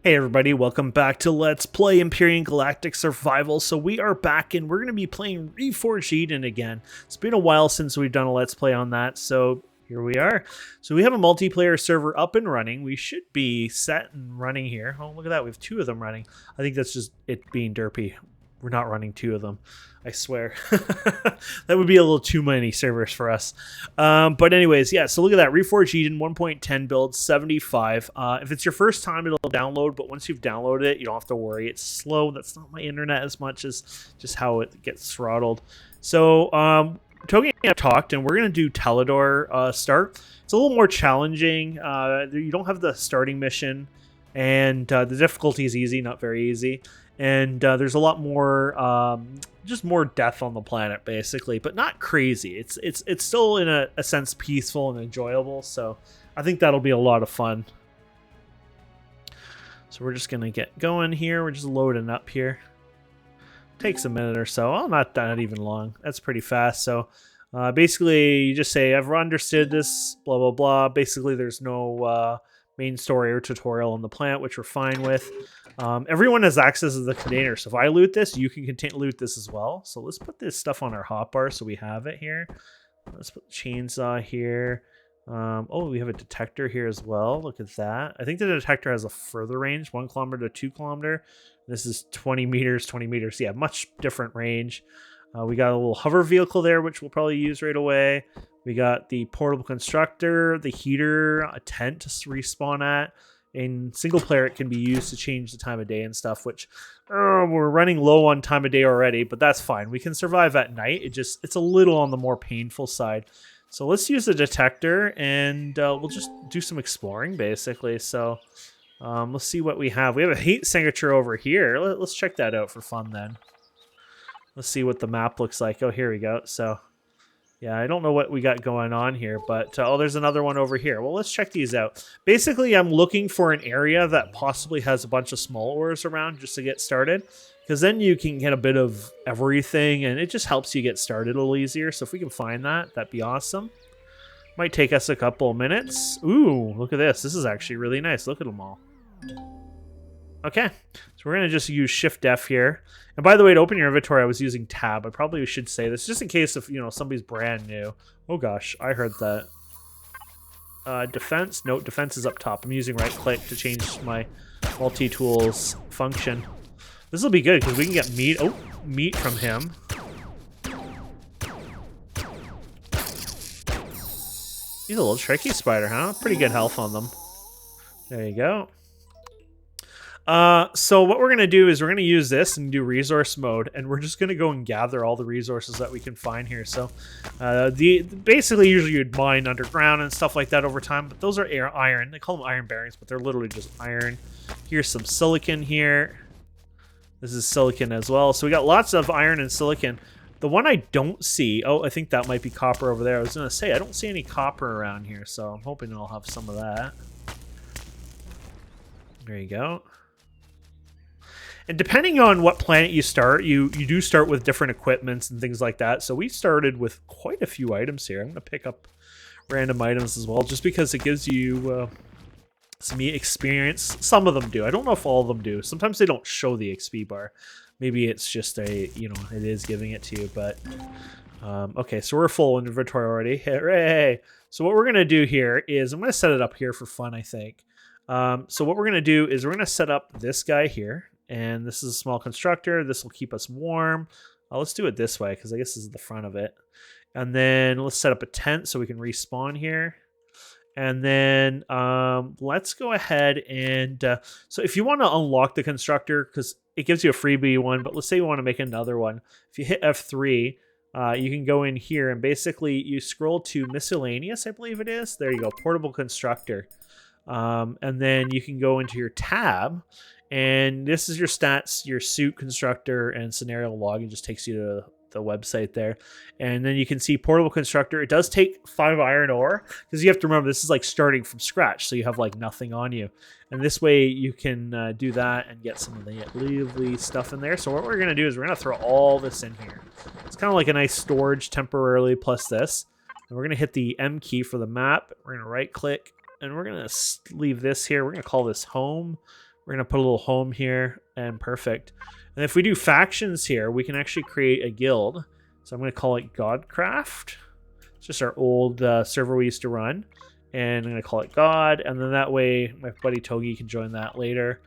Hey everybody, welcome back to Let's Play Empyrion Galactic Survival. So we are back and we're going to be playing Reforged Eden again. It's been a while since we've done a Let's Play on that, so here we are. So we have a multiplayer server up and running. We should be set and running here. Oh, look at that, we have two of them running. I think that's just it being derpy. We're not running two of them, I swear. That would be a little too many servers for us. But anyways, yeah, so look at that. Reforged Eden 1.10 build, 75. If it's your first time, it'll download, but once you've downloaded it, you don't have to worry. It's slow. That's not my internet as much as just how it gets throttled. So, Togi and I have talked, and we're going to do Teledor start. It's a little more challenging. You don't have the starting mission, and the difficulty is easy, not very easy. And there's a lot more, just more death on the planet, basically, but not crazy. It's still, in a sense, peaceful and enjoyable, so I think that'll be a lot of fun. So we're just going to get going here. We're just loading up here. Takes a minute or so. Oh, not even long. That's pretty fast. So basically, you just say, I've understood this, blah, blah, blah. Basically, there's no main story or tutorial on the planet, which we're fine with. Everyone has access to the container, so if I loot this, you can loot this as well. So let's put this stuff on our hotbar so we have it here. Let's put the chainsaw here. Oh, we have a detector here as well. Look at that. I think the detector has a further range, 1 kilometer to 2 kilometer. This is 20 meters, 20 meters. Yeah, much different range. We got a little hover vehicle there, which we'll probably use right away. We got the portable constructor, the heater, a tent to respawn at. In single player, it can be used to change the time of day and stuff, which we're running low on time of day already, but that's fine. We can survive at night. It's a little on the more painful side. So let's use the detector, and we'll just do some exploring, basically. So let's see what we have. We have a heat signature over here. Let's check that out for fun, then. Let's see what the map looks like. Oh, here we go. So, yeah, I don't know what we got going on here, but, oh, there's another one over here. Well, let's check these out. Basically, I'm looking for an area that possibly has a bunch of small ores around just to get started, because then you can get a bit of everything, and it just helps you get started a little easier. So if we can find that, that'd be awesome. Might take us a couple of minutes. Ooh, look at this. This is actually really nice. Look at them all. Okay, so we're going to just use Shift F here. And by the way, to open your inventory, I was using Tab. I probably should say this just in case if, somebody's brand new. Oh gosh, I heard that. Defense? No, defense is up top. I'm using right click to change my multi-tools function. This will be good because we can get meat. Oh, meat from him. He's a little tricky spider, huh? Pretty good health on them. There you go. So what we're going to do is we're going to use this and do resource mode, and we're just going to go and gather all the resources that we can find here. So basically usually you'd mine underground and stuff like that over time, but those are iron. They call them iron bearings, but they're literally just iron. Here's some silicon here. This is silicon as well. So we got lots of iron and silicon. The one I don't see, oh, I think that might be copper over there. I was going to say, I don't see any copper around here, so I'm hoping I'll have some of that. There you go. And depending on what planet you start, you do start with different equipments and things like that. So we started with quite a few items here. I'm going to pick up random items as well, just because it gives you some experience. Some of them do. I don't know if all of them do. Sometimes they don't show the XP bar. Maybe it's just it is giving it to you. But okay, so we're full inventory already. Hooray! So what we're going to do here is I'm going to set it up here for fun, I think. So what we're going to do is we're going to set up this guy here. And this is a small constructor. This will keep us warm. Let's do it this way because I guess this is the front of it. And then let's set up a tent so we can respawn here. And then let's go ahead and... so if you want to unlock the constructor, because it gives you a freebie one, but let's say you want to make another one. If you hit F3, you can go in here and basically you scroll to miscellaneous, I believe it is. There you go, portable constructor. And then you can go into your tab. And this is your stats, your suit constructor, and scenario log. It just takes you to the website there. And then you can see portable constructor. It does take 5 iron ore, because you have to remember this is like starting from scratch, so you have like nothing on you. And this way you can do that and get some of the lovely stuff in there. So what we're going to do is we're going to throw all this in here. It's kind of like a nice storage temporarily plus this. And we're going to hit the M key for the map. We're going to right click, and we're going to leave this here. We're going to call this home. We're going to put a little home here, and perfect. And if we do factions here, we can actually create a guild. So I'm going to call it Godcraft. It's just our old server we used to run. And I'm going to call it God, and then that way my buddy Togi can join that later.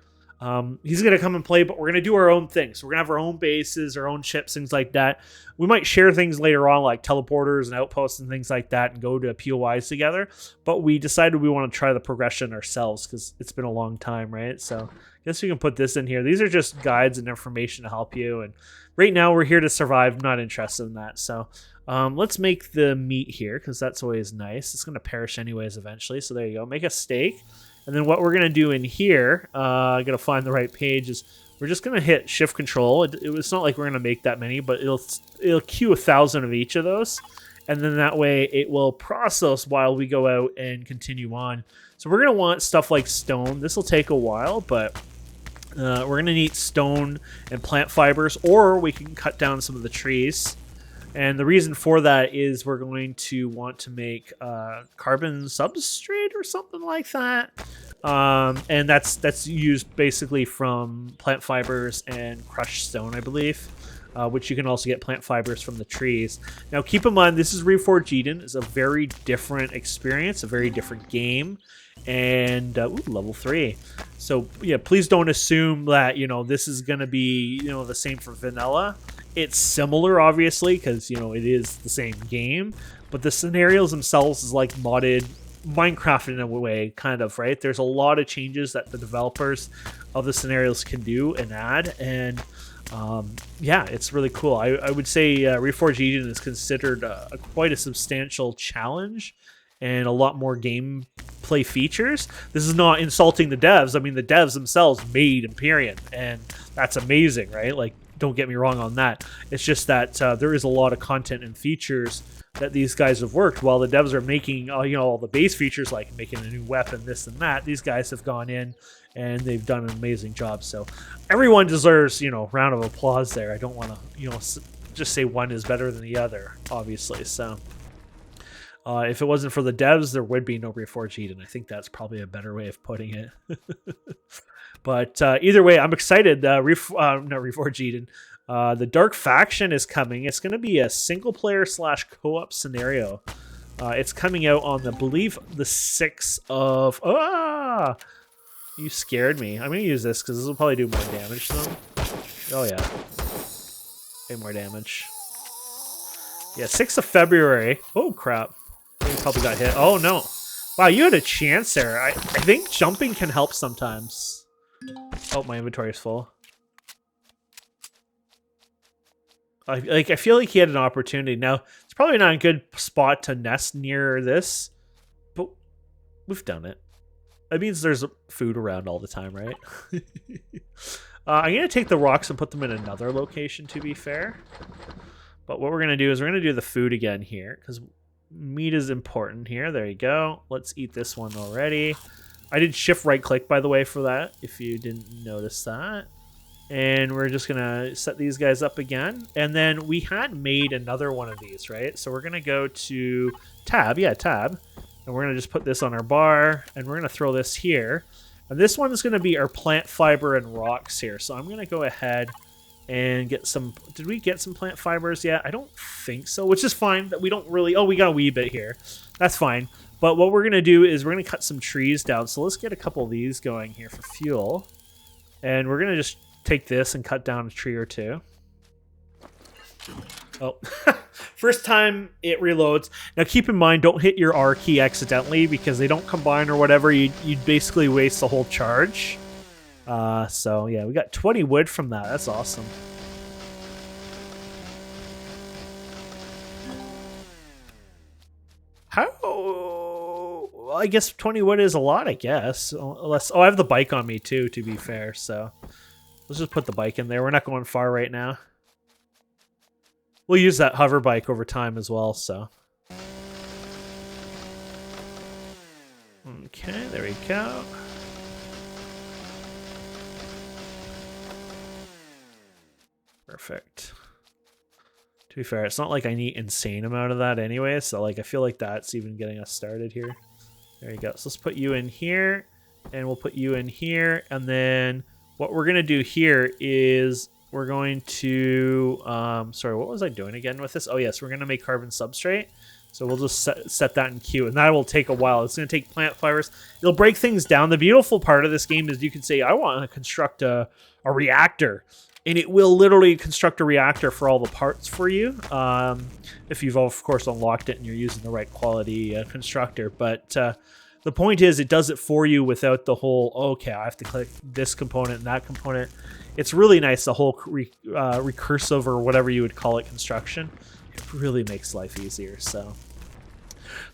He's going to come and play, but we're going to do our own thing. So we're going to have our own bases, our own ships, things like that. We might share things later on, like teleporters and outposts and things like that, and go to POIs together. But we decided we want to try the progression ourselves because it's been a long time, right? So I guess we can put this in here. These are just guides and information to help you. And right now we're here to survive. I'm not interested in that. So let's make the meat here because that's always nice. It's going to perish anyways eventually. So there you go. Make a steak. And then what we're going to do in here, I got to find the right page, is we're just going to hit shift control. It's not like we're going to make that many, but it'll queue 1,000 of each of those. And then that way it will process while we go out and continue on. So we're going to want stuff like stone. This will take a while, but we're going to need stone and plant fibers, or we can cut down some of the trees. And the reason for that is we're going to want to make carbon substrate or something like that. And that's used basically from plant fibers and crushed stone, I believe, which you can also get plant fibers from the trees. Now, keep in mind, this is Reforged Eden. It's a very different experience, a very different game. And ooh, level 3. So yeah, please don't assume that, you know, this is going to be, you know, the same for vanilla. It's similar, obviously, because, you know, it is the same game, but the scenarios themselves is like modded Minecraft in a way, kind of, right? There's a lot of changes that the developers of the scenarios can do and add, and yeah, it's really cool. I would say Reforged Eden is considered quite a substantial challenge and a lot more gameplay features. This is not insulting the devs. I mean, the devs themselves made Empyrion, and that's amazing, right? Like, don't get me wrong on that. It's just that there is a lot of content and features that these guys have worked while the devs are making you know, all the base features, like making a new weapon, this and that. These guys have gone in and they've done an amazing job. So everyone deserves, you know, round of applause there. I don't want to, you know, just say one is better than the other, obviously. So if it wasn't for the devs, there would be no Reforged Eden. I think that's probably a better way of putting it. But either way, I'm excited. Not Reforged Eden. The Dark Faction is coming. It's going to be a single-player / co-op scenario. It's coming out on, I believe, the 6th of... Ah! You scared me. I'm going to use this because this will probably do more damage to them. Oh, yeah. Way more damage. Yeah, 6th of February. Oh, crap. You probably got hit. Oh, no. Wow, you had a chance there. I think jumping can help sometimes. Oh, my inventory is full. I feel like he had an opportunity. Now, it's probably not a good spot to nest near this, but we've done it. That means there's food around all the time, right? I'm going to take the rocks and put them in another location, to be fair. But what we're going to do is we're going to do the food again here, because meat is important here. There you go. Let's eat this one already. I did shift right click, by the way, for that, if you didn't notice that. And we're just going to set these guys up again. And then we had made another one of these, right? So we're going to go to tab. Yeah, tab. And we're going to just put this on our bar. And we're going to throw this here. And this one is going to be our plant fiber and rocks here. So I'm going to go ahead and get some... Did we get some plant fibers yet? I don't think so, which is fine. That we don't really... Oh, we got a wee bit here. That's fine. But what we're going to do is we're going to cut some trees down. So let's get a couple of these going here for fuel. And we're going to just take this and cut down a tree or two. Oh, first time it reloads. Now keep in mind, don't hit your R key accidentally because they don't combine or whatever. You'd basically waste the whole charge. So yeah, we got 20 wood from that. That's awesome. How? Well, I guess 20 wood is a lot, I guess. Unless, oh, I have the bike on me too, to be fair. So let's just put the bike in there. We're not going far right now. We'll use that hover bike over time as well, so. Okay, there we go. Perfect. To be fair, it's not like I need insane amount of that anyway, so like I feel like that's even getting us started here. There you go. So let's put you in here. and we'll put you in here. And then what we're going to do here is we're going to, sorry, what was I doing again with this? Oh, yes, we're going to make carbon substrate. So we'll just set that in queue, and that will take a while. It's going to take plant fibers. It'll break things down. The beautiful part of this game is you can say, I want to construct a reactor, and it will literally construct a reactor for all the parts for you. If you've, of course, unlocked it and you're using the right quality constructor. But the point is, it does it for you without the whole, okay, I have to click this component and that component. It's really nice, the whole recursive or whatever you would call it construction. It really makes life easier. So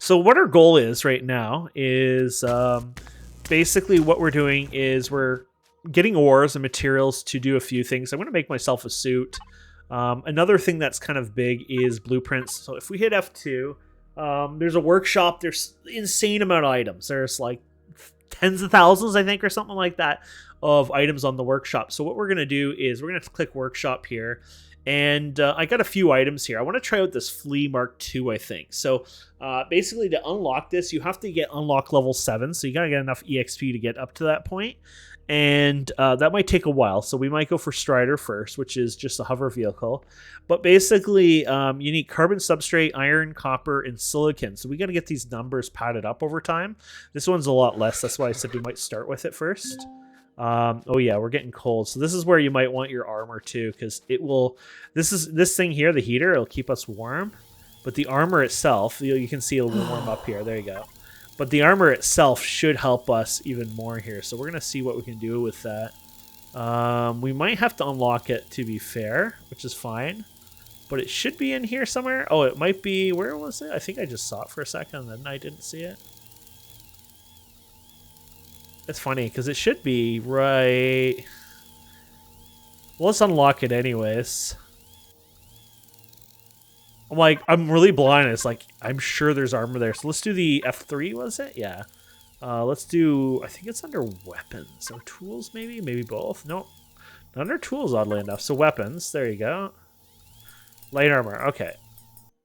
what our goal is right now is basically what we're doing is we're getting ores and materials to do a few things. I'm going to make myself a suit. Another thing that's kind of big is blueprints. So if we hit F2, there's a workshop. There's insane amount of items. There's like tens of thousands, I think, or something like that, of items on the workshop. So what we're going to do is we're going to click workshop here. And I got a few items here. I want to try out this Flea Mark II, I think. So basically to unlock this, you have to get unlock level 7. So you got to get enough EXP to get up to that point. And that might take a while. So we might go for Strider first, which is just a hover vehicle. But basically, you need carbon substrate, iron, copper, and silicon. So we got to get these numbers padded up over time. This one's a lot less. That's why I said we might start with it first. Oh yeah, we're getting cold. So this is where you might want your armor too, because it will. This thing here, the heater, it'll keep us warm. But the armor itself, you can see it'll warm up here. There you go. But the armor itself should help us even more here. So we're gonna see what we can do with that. We might have to unlock it, to be fair, which is fine. But it should be in here somewhere. Oh, it might be. Where was it? I think I just saw it for a second, and then I didn't see it. It's funny, because it should be right... Well, let's unlock it anyways. I'm really blind. It's like, I'm sure there's armor there. So let's do the F3, was it? Yeah. Let's do... I think it's under weapons. Or tools, maybe? Maybe both? No. Not under tools, oddly enough. So weapons. There you go. Light armor. Okay.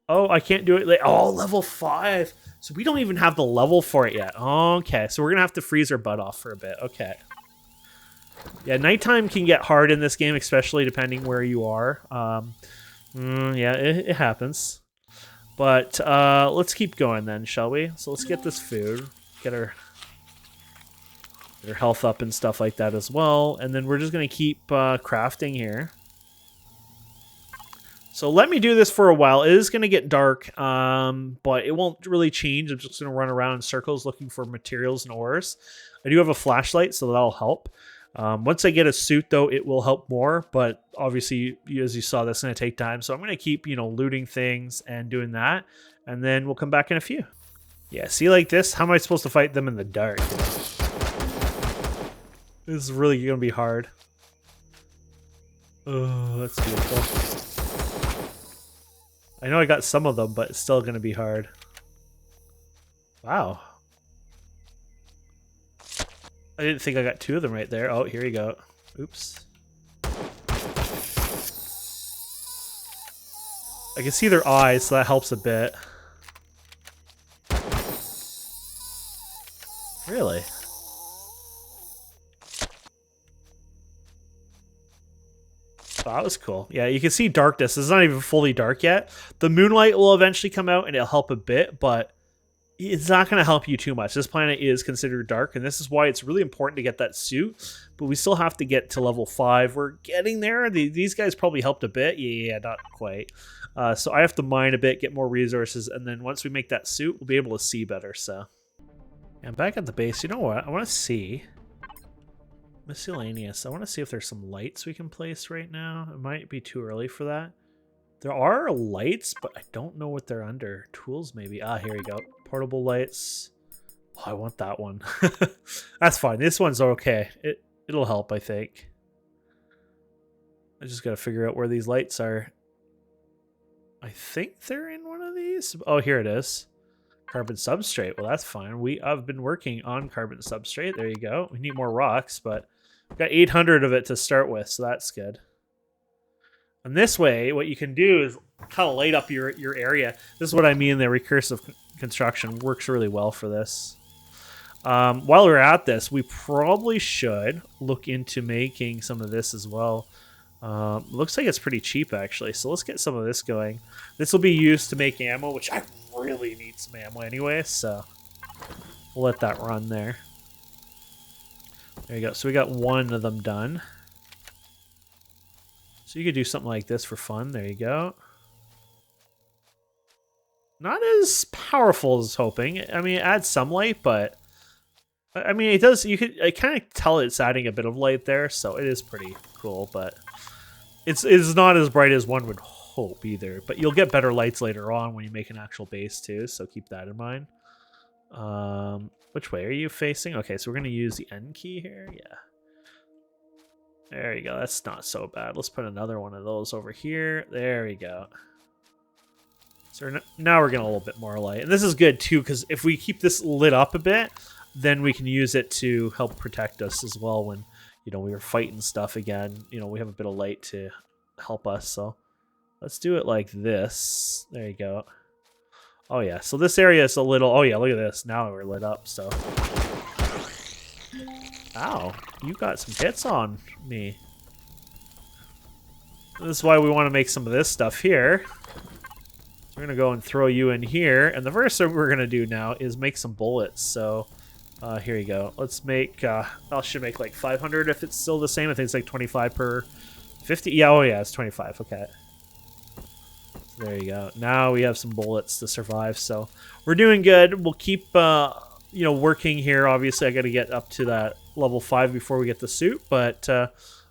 Oh, I can't do it. Oh, level 5. So we don't even have the level for it yet. Okay, so we're going to have to freeze our butt off for a bit. Okay. Yeah, nighttime can get hard in this game, especially depending where you are. Yeah, it happens. But let's keep going then, shall we? So let's get this food. Get our health up and stuff like that as well. And then we're just going to keep crafting here. So let me do this for a while. It is going to get dark, but it won't really change. I'm just going to run around in circles looking for materials and ores. I do have a flashlight, so that'll help. Once I get a suit, though, it will help more. But obviously, as you saw, that's going to take time. So I'm going to keep, looting things and doing that. And then we'll come back in a few. Yeah, see like this? How am I supposed to fight them in the dark? This is really going to be hard. Oh, that's beautiful. I know I got some of them, but it's still going to be hard. Wow. I didn't think I got 2 of them right there. Oh, here you go. Oops. I can see their eyes, so that helps a bit. Really? Oh, that was cool. Yeah, you can see darkness. It's not even fully dark yet. The moonlight will eventually come out and it'll help a bit, but it's not going to help you too much. This planet is considered dark, and this is why it's really important to get that suit, but we still have to get to level 5. We're getting there. These guys probably helped a bit. Yeah, not quite. So I have to mine a bit, get more resources, and then once we make that suit, we'll be able to see better. So, and back at the base, you know what? I want to see... Miscellaneous. I want to see if there's some lights we can place right now. It might be too early for that. There are lights, but I don't know what they're under. Tools, maybe. Ah, here we go. Portable lights. Oh, I want that one. That's fine. This one's okay. It'll help, I think. I just got to figure out where these lights are. I think they're in one of these. Oh, here it is. Carbon substrate. Well, that's fine. I've been working on carbon substrate. There you go. We need more rocks, but we've got 800 of it to start with, so that's good. And this way, what you can do is kind of light up your area. This is what I mean. The recursive construction works really well for this. While we're at this, we probably should look into making some of this as well. Looks like it's pretty cheap, actually. So let's get some of this going. This will be used to make ammo, which I really need some ammo anyway. So we'll let that run there. There you go. So we got one of them done. So you could do something like this for fun. There you go. Not as powerful as hoping. I mean, it adds some light, but I mean, it does. You could. I kind of tell it's adding a bit of light there, so it is pretty cool. But it's not as bright as one would hope either. But you'll get better lights later on when you make an actual base too. So keep that in mind. Which way are you facing? Okay, so we're gonna use the N key here. Yeah. There you go. That's not so bad. Let's put another one of those over here. There we go. So now we're getting a little bit more light. And this is good too, because if we keep this lit up a bit, then we can use it to help protect us as well when, you know, we were fighting stuff again. You know, we have a bit of light to help us. So let's do it like this. There you go. Oh yeah, so this area is a little... Oh yeah, look at this. Now we're lit up, so... Ow, you got some hits on me. This is why we want to make some of this stuff here. So we're going to go and throw you in here. And the first thing we're going to do now is make some bullets. So here you go. Let's make... I should make like 500 if it's still the same. I think it's like 25 per 50. Yeah, oh yeah, it's 25. Okay. There you go. Now we have some bullets to survive. So we're doing good. We'll keep... you know, working here. Obviously, I got to get up to that level 5 before we get the suit, but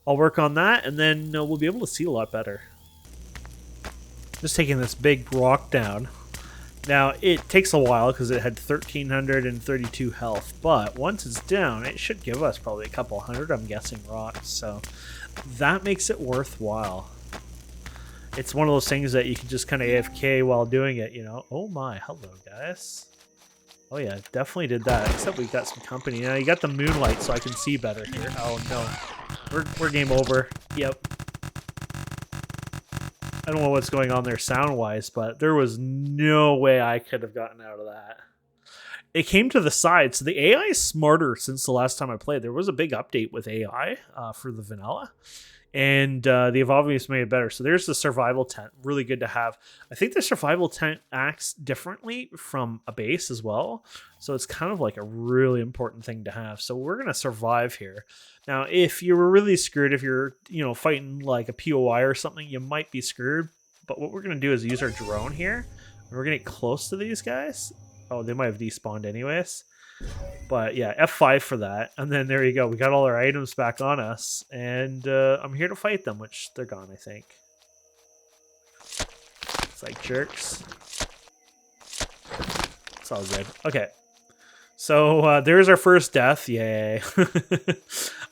I'll work on that, and then we'll be able to see a lot better. Just taking this big rock down. Now, it takes a while because it had 1,332 health, but once it's down, it should give us probably a couple hundred, I'm guessing, rocks, so that makes it worthwhile. It's one of those things that you can just kind of AFK while doing it, you know. Oh my, hello, guys. Oh yeah, definitely did that, except we got some company. Now you got the moonlight so I can see better here. Oh no. We're game over. Yep. I don't know what's going on there sound-wise, but there was no way I could have gotten out of that. It came to the side, so the AI is smarter since the last time I played. There was a big update with AI for the vanilla. And they've obviously made it better. So there's the survival tent. Really good to have. I think the survival tent acts differently from a base as well. So it's kind of like a really important thing to have. So we're going to survive here. Now, if you were really screwed, if you're, you know, fighting like a POI or something, you might be screwed. But what we're going to do is use our drone here. And we're going to get close to these guys. Oh, they might have despawned anyways. But yeah, F5 for that. And then there you go. We got all our items back on us. And I'm here to fight them, which they're gone, I think. It's like jerks. It's all good. Okay. So there's our first death. Yay.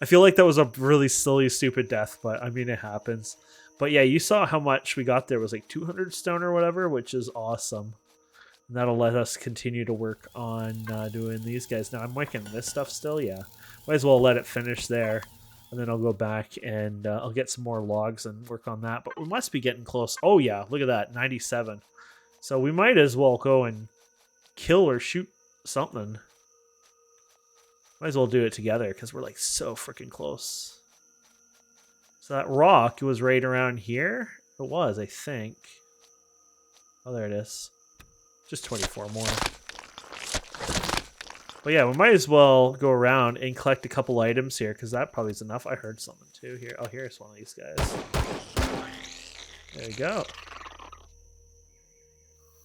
I feel like that was a really silly, stupid death, but I mean, it happens. But yeah, you saw how much we got there. It was like 200 stone or whatever, which is awesome. And that'll let us continue to work on doing these guys. Now, I'm making this stuff still, yeah. Might as well let it finish there. And then I'll go back and I'll get some more logs and work on that. But we must be getting close. Oh, yeah, look at that, 97. So we might as well go and kill or shoot something. Might as well do it together because we're like so freaking close. So that rock was right around here. It was, I think. Oh, there it is. Just 24 more. But yeah, we might as well go around and collect a couple items here, because that probably is enough. I heard something too here. Oh, here's one of these guys. There you go.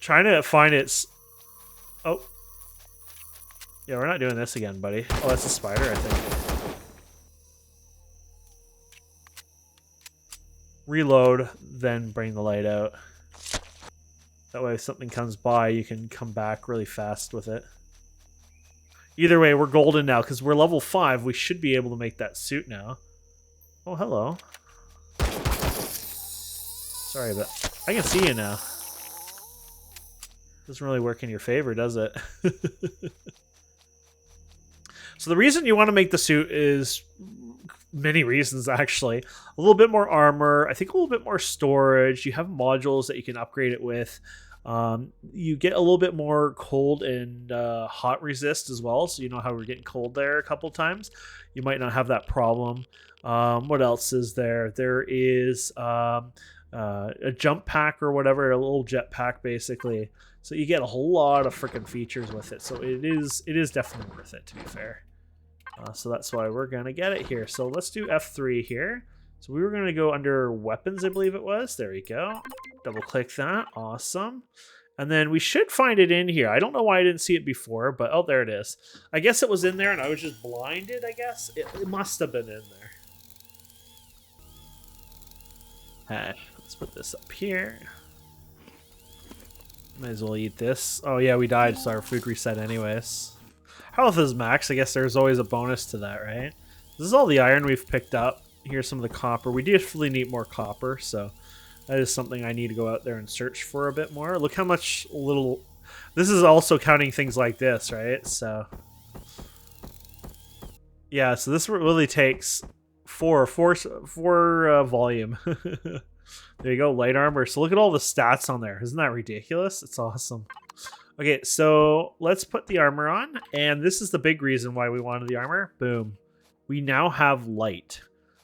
Trying to find its... Oh. Yeah, we're not doing this again, buddy. Oh, that's a spider, I think. Reload, then bring the light out. That way if something comes by, you can come back really fast with it. Either way, we're golden now, because we're level 5. We should be able to make that suit now. Oh, hello. Sorry, but I can see you now. Doesn't really work in your favor, does it? So the reason you want to make the suit is... many reasons, actually. A little bit more armor, I think a little bit more storage. You have modules that you can upgrade it with. You get a little bit more cold and hot resist as well. So you know how we're getting cold there a couple times. You might not have that problem. What else is there? There is a jump pack or whatever, a little jet pack basically. So you get a whole lot of freaking features with it. So it is definitely worth it, to be fair. So that's why we're going to get it here. So let's do F3 here. So we were going to go under weapons, I believe it was. There we go. Double click that. Awesome. And then we should find it in here. I don't know why I didn't see it before, but oh, there it is. I guess it was in there and I was just blinded, I guess. It must have been in there. Hey, let's put this up here. Might as well eat this. Oh yeah, we died, so our food reset anyways. Health is max. I guess there's always a bonus to that, right? This is all the iron we've picked up. Here's some of the copper. We definitely need more copper, so that is something I need to go out there and search for a bit more. Look how much little... This is also counting things like this, right? So yeah, so this really takes four volume. There you go, light armor. So look at all the stats on there. Isn't that ridiculous? It's awesome. Okay, so let's put the armor on, and this is the big reason why we wanted the armor. Boom. We now have light.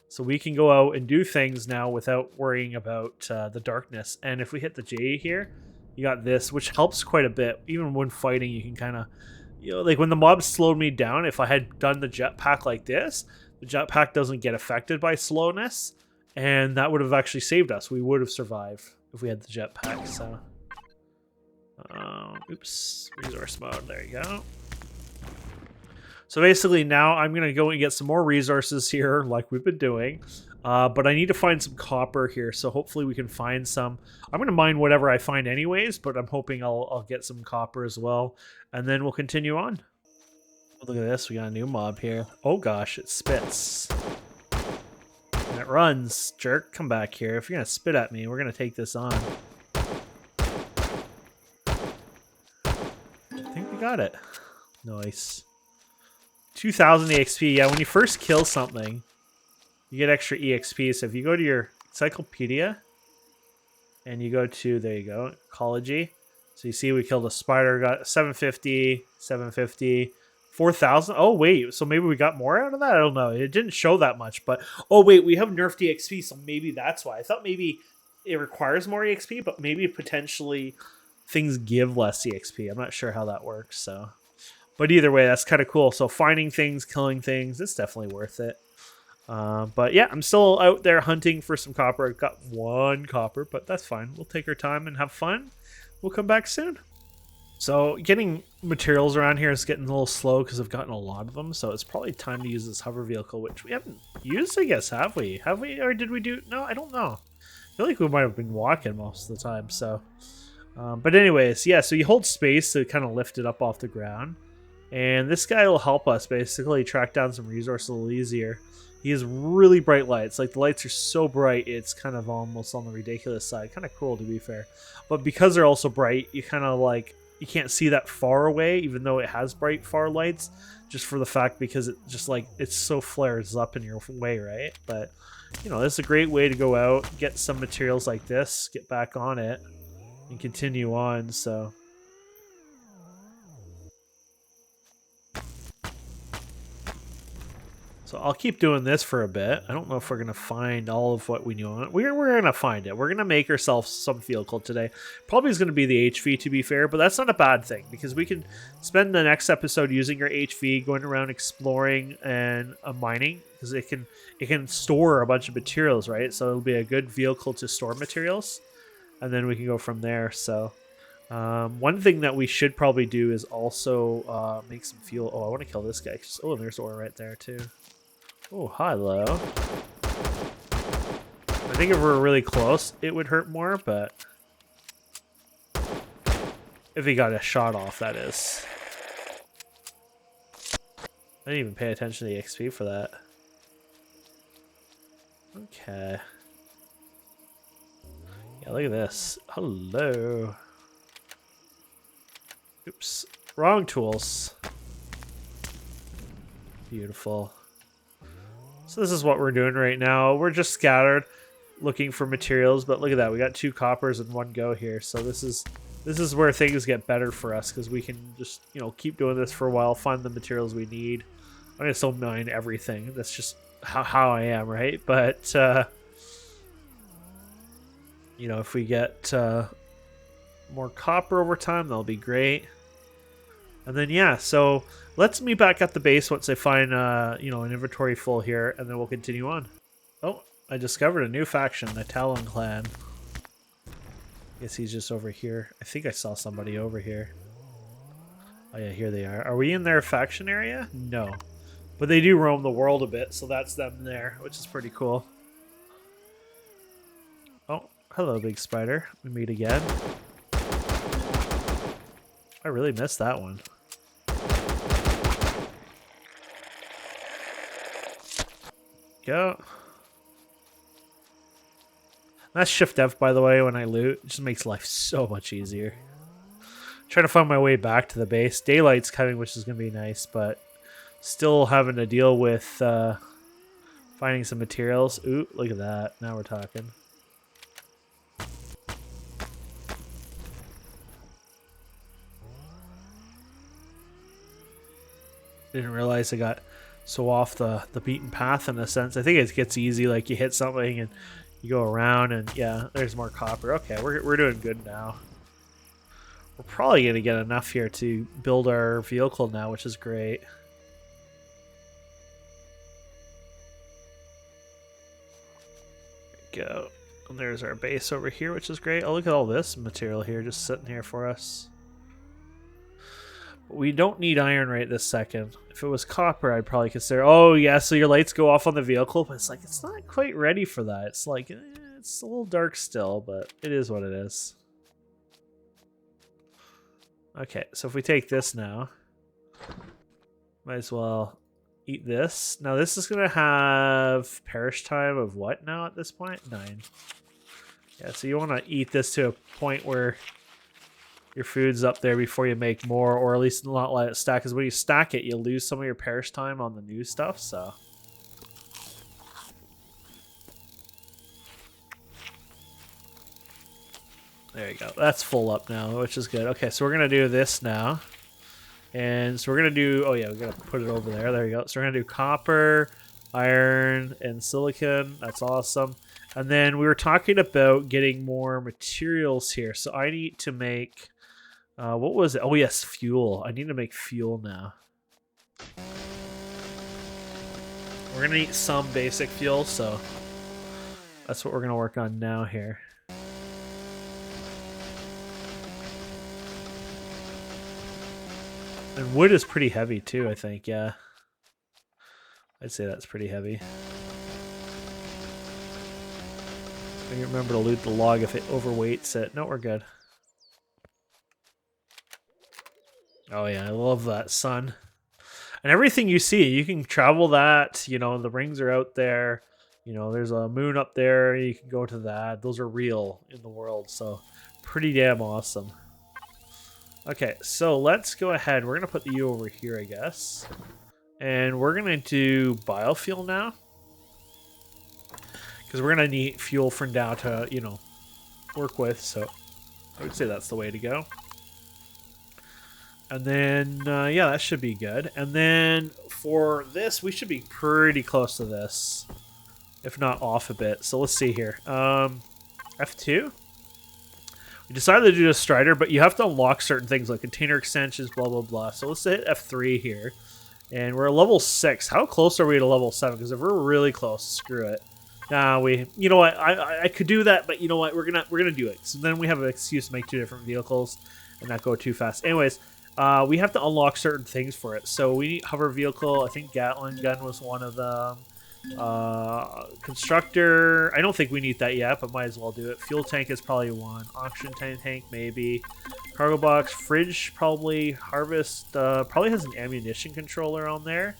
So we can go out and do things now without worrying about the darkness. And if we hit the J here, you got this, which helps quite a bit. Even when fighting, you can kind of, you know, like when the mobs slowed me down, if I had done the jetpack like this, the jetpack doesn't get affected by slowness. And that would have actually saved us. We would have survived if we had the jetpack, so... oops, resource mode, there you go. So basically now I'm going to go and get some more resources here like we've been doing. But I need to find some copper here, so hopefully we can find some. I'm going to mine whatever I find anyways, but I'm hoping I'll get some copper as well. And then we'll continue on. Look at this, we got a new mob here. Oh gosh, it spits. And it runs. Jerk, come back here. If you're going to spit at me, we're going to take this on. I think we got it. Nice. 2,000 EXP. Yeah, when you first kill something, you get extra EXP. So if you go to your encyclopedia and you go to, there you go, ecology. So you see we killed a spider, got 750, 750, 4,000. Oh, wait. So maybe we got more out of that? I don't know. It didn't show that much, but oh, wait, we have nerfed EXP, so maybe that's why. I thought maybe it requires more EXP, but maybe potentially things give less EXP. I'm not sure how that works, so. But either way, that's kind of cool. So finding things, killing things, it's definitely worth it. But yeah, I'm still out there hunting for some copper. I've got 1 copper, but that's fine. We'll take our time and have fun. We'll come back soon. So getting materials around here is getting a little slow because I've gotten a lot of them. So it's probably time to use this hover vehicle, which we haven't used, I guess, have we? Have we, or did we do? No, I don't know. I feel like we might have been walking most of the time. So, but anyways, yeah, so you hold space to kind of lift it up off the ground. And this guy will help us basically track down some resources a little easier. He has really bright lights. Like the lights are so bright, it's kind of almost on the ridiculous side. Kind of cool, to be fair. But because they're also bright, you kind of like, you can't see that far away, even though it has bright far lights, just for the fact because it just like, it's so flares up in your way, right? But, you know, this is a great way to go out, get some materials like this, get back on it, and continue on, so... So I'll keep doing this for a bit. I don't know if we're going to find all of what we want. We're going to find it. We're going to make ourselves some vehicle today. Probably is going to be the HV, to be fair, but that's not a bad thing because we can spend the next episode using our HV, going around exploring and mining because it can store a bunch of materials, right? So it'll be a good vehicle to store materials, and then we can go from there. So one thing that we should probably do is also make some fuel. Oh, I want to kill this guy. Oh, there's ore right there too. Oh, hello. I think if we're really close, it would hurt more, but... if he got a shot off, that is. I didn't even pay attention to the XP for that. Okay. Yeah, look at this. Hello. Oops. Wrong tools. Beautiful. So this is what we're doing right now. We're just scattered looking for materials, but look at that. We got 2 coppers in one go here. So this is This is where things get better for us because we can just, you know, keep doing this for a while, find the materials we need. I'm going to still mine everything. That's just how I am, right? But, you know, if we get more copper over time, that'll be great. And then, yeah, so let's meet back at the base once I find, you know, an inventory full here, and then we'll continue on. Oh, I discovered a new faction, the Talon Clan. Guess he's just over here. I think I saw somebody over here. Oh yeah, here they are. Are we in their faction area? No. But they do roam the world a bit, so that's them there, which is pretty cool. Oh, hello, big spider. We meet again. I really missed that one. Go. That's shift F, by the way, when I loot. It just makes life so much easier. Trying to find my way back to the base. Daylight's coming, which is going to be nice, but still having to deal with finding some materials. Ooh, look at that. Now we're talking. Didn't realize I got so off the beaten path in a sense. I think it gets easy, like you hit something and you go around and yeah, there's more copper. Okay, we're doing good now. We're probably going to get enough here to build our vehicle now, which is great. There we go. And there's our base over here, which is great. Oh, look at all this material here just sitting here for us. But we don't need iron right this second. If it was copper, I'd probably consider... Oh, yeah, so your lights go off on the vehicle, but it's like, it's not quite ready for that. It's like, it's a little dark still, but it is what it is. Okay, so if we take this now, might as well eat this. Now this is going to have perish time of what now at this point? 9. Yeah, so you want to eat this to a point where your food's up there before you make more, or at least not let it stack, because when you stack it, you lose some of your perish time on the new stuff, so... There you go. That's full up now, which is good. Okay, so we're going to do this now. And so we're going to do... Oh, yeah, we got to put it over there. There you go. So we're going to do copper, iron, and silicon. That's awesome. And then we were talking about getting more materials here. So I need to make... what was it? Oh, yes, fuel. I need to make fuel now. We're going to need some basic fuel, so that's what we're going to work on now here. And wood is pretty heavy too, I think, yeah. I'd say that's pretty heavy. I remember to loot the log if it overweights it. No, we're good. Oh yeah, I love that sun. And everything you see, you can travel that, you know, the rings are out there. You know, there's a moon up there, you can go to that. Those are real in the world, so pretty damn awesome. Okay, so let's go ahead. We're going to put you over here, I guess. And we're going to do biofuel now. Because we're going to need fuel for now to, you know, work with. So I would say that's the way to go. And then, yeah, that should be good. And then for this, we should be pretty close to this. If not off a bit. So let's see here. F2? We decided to do a Strider, but you have to unlock certain things like container extensions, blah, blah, blah. So let's hit F3 here. And we're at level 6. How close are we to level 7? Because if we're really close, screw it. Nah, you know what? I could do that, but you know what? We're gonna do it. So then we have an excuse to make 2 different vehicles and not go too fast. Anyways, we have to unlock certain things for it. So we need hover vehicle. I think Gatling gun was one of them. Constructor, I don't think we need that yet, but might as well do it. Fuel tank is probably one. Auction tank maybe. Cargo box, fridge probably. Harvest probably has an ammunition controller on there.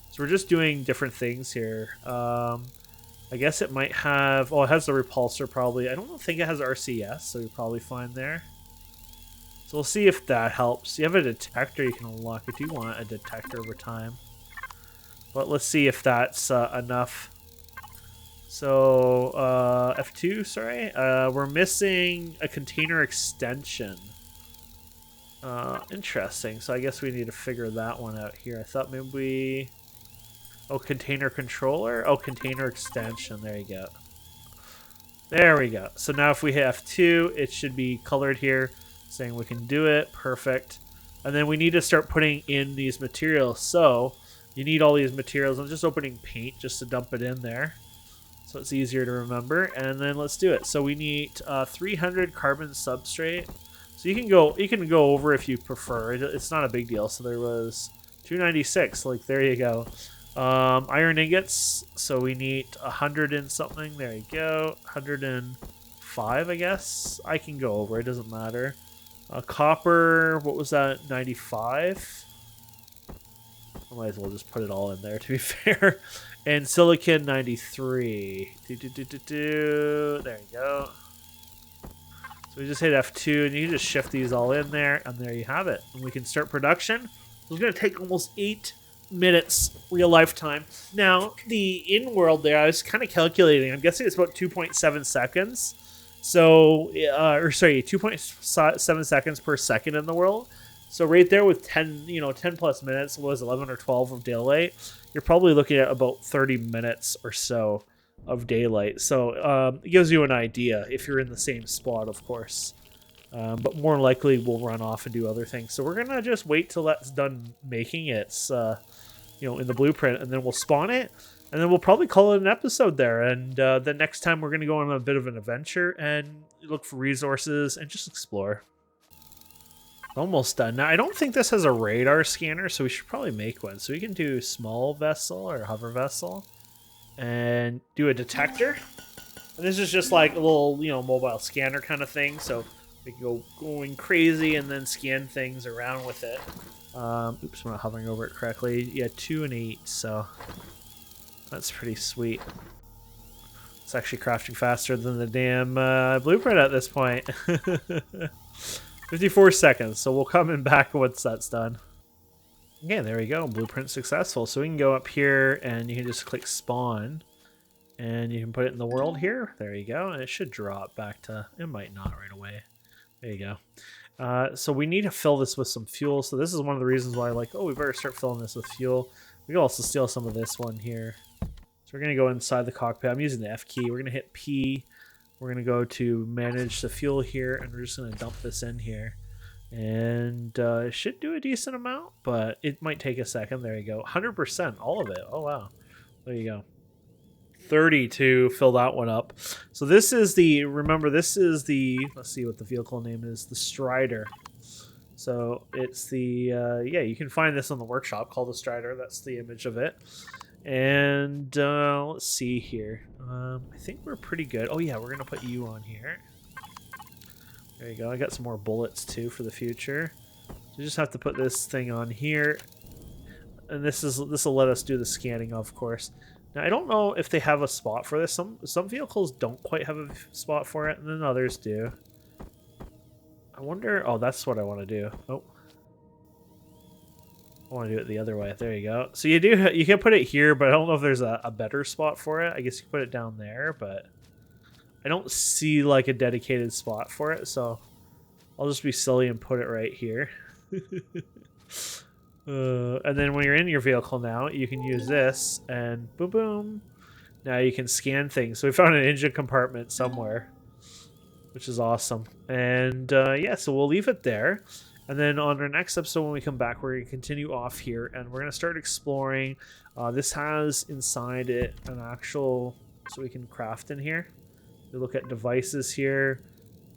So we're just doing different things here. I guess it might have... Oh, it has the repulsor probably. I don't think it has RCS, so you're probably fine there. So we'll see if that helps. You have a detector you can unlock if you want a detector over time. But let's see if that's enough. So, F2, sorry. We're missing a container extension. Interesting. So I guess we need to figure that one out here. I thought maybe we... Oh, container controller? Oh, container extension. There you go. There we go. So now if we have F2, it should be colored here, saying we can do it. Perfect. And then we need to start putting in these materials. So you need all these materials. I'm just opening paint just to dump it in there, so it's easier to remember. And then let's do it. So we need 300 carbon substrate. So you can go over if you prefer. It's not a big deal. So there was 296. Like, there you go. Iron ingots. So we need 100 and something. There you go. 105, I guess. I can go over. It doesn't matter. Copper. What was that? 95. I might as well just put it all in there, to be fair. And silicon 93. There you go. So we just hit F2, and you can just shift these all in there, and there you have it. And we can start production. It's going to take almost 8 minutes real lifetime. Now, the in-world there, I was kind of calculating. I'm guessing it's about 2.7 seconds. So, or sorry, 2.7 seconds per second in the world. So right there with 10 plus minutes, was 11 or 12 of daylight, you're probably looking at about 30 minutes or so of daylight. So it gives you an idea if you're in the same spot, of course. But more likely we'll run off and do other things. So we're going to just wait till that's done making its, in the blueprint, and then we'll spawn it. And then we'll probably call it an episode there. And the next time we're going to go on a bit of an adventure and look for resources and just explore. Almost done. Now, I don't think this has a radar scanner, so we should probably make one. So we can do small vessel or hover vessel and do a detector. And this is just like a little, mobile scanner kind of thing. So we can go going crazy and then scan things around with it. Oops, I'm not hovering over it correctly. Yeah, 2 and 8, so that's pretty sweet. It's actually crafting faster than the damn blueprint at this point. 54 seconds, so we'll come in back once that's done. Okay, there we go. Blueprint successful. So we can go up here and you can just click spawn. And you can put it in the world here. There you go. And it should drop back to... It might not right away. There you go. So we need to fill this with some fuel. So this is one of the reasons why we better start filling this with fuel. We can also steal some of this one here. So we're going to go inside the cockpit. I'm using the F key. We're going to hit P. We're going to go to manage the fuel here, and we're just going to dump this in here. And it should do a decent amount, but it might take a second. There you go. 100%, all of it. Oh, wow. There you go. 30 to fill that one up. So this is remember, this is let's see what the vehicle name is, the Strider. So it's you can find this on the workshop called the Strider. That's the image of it. And let's see here. I think we're pretty good. Oh yeah, we're gonna put you on here. There you go. I got some more bullets too for the future. So you just have to put this thing on here, and this will let us do the scanning, of course. Now I don't know if they have a spot for this. Some vehicles don't quite have a spot for it, and then others do. I wonder. Oh, that's what I want to do. Oh. I want to do it the other way. There you go. So you can put it here, but I don't know if there's a better spot for it. I guess you can put it down there, but I don't see like a dedicated spot for it, so I'll just be silly and put it right here. And then when you're in your vehicle now, you can use this, and boom, boom. Now you can scan things. So we found an engine compartment somewhere, which is awesome. And yeah, so we'll leave it there. And then on our next episode, when we come back, we're going to continue off here, and we're going to start exploring. This has inside it an actual, so we can craft in here. We look at devices here.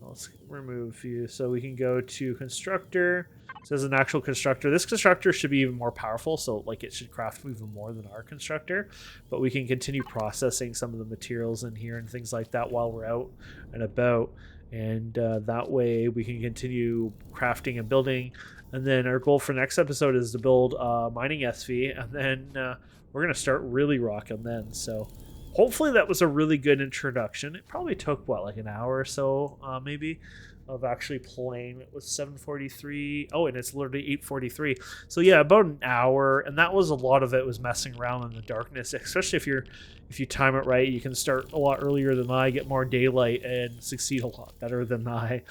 Let's remove you. So we can go to constructor. It says an actual constructor. This constructor should be even more powerful, so like it should craft even more than our constructor. But we can continue processing some of the materials in here and things like that while we're out and about. And that way we can continue crafting and building. And then our goal for next episode is to build mining SV, and then we're going to start really rocking then. So hopefully that was a really good introduction. It probably took, like an hour or so, maybe, of actually playing. It was 7:43. Oh, and it's literally 8:43. So yeah, about an hour, and that was a lot of it was messing around in the darkness. Especially if you time it right, you can start a lot earlier than I, get more daylight, and succeed a lot better than I.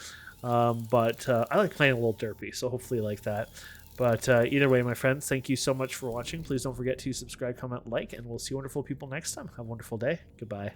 But I like playing a little derpy, so hopefully you like that. But either way, my friends, thank you so much for watching. Please don't forget to subscribe, comment, like, and we'll see wonderful people next time. Have a wonderful day. Goodbye.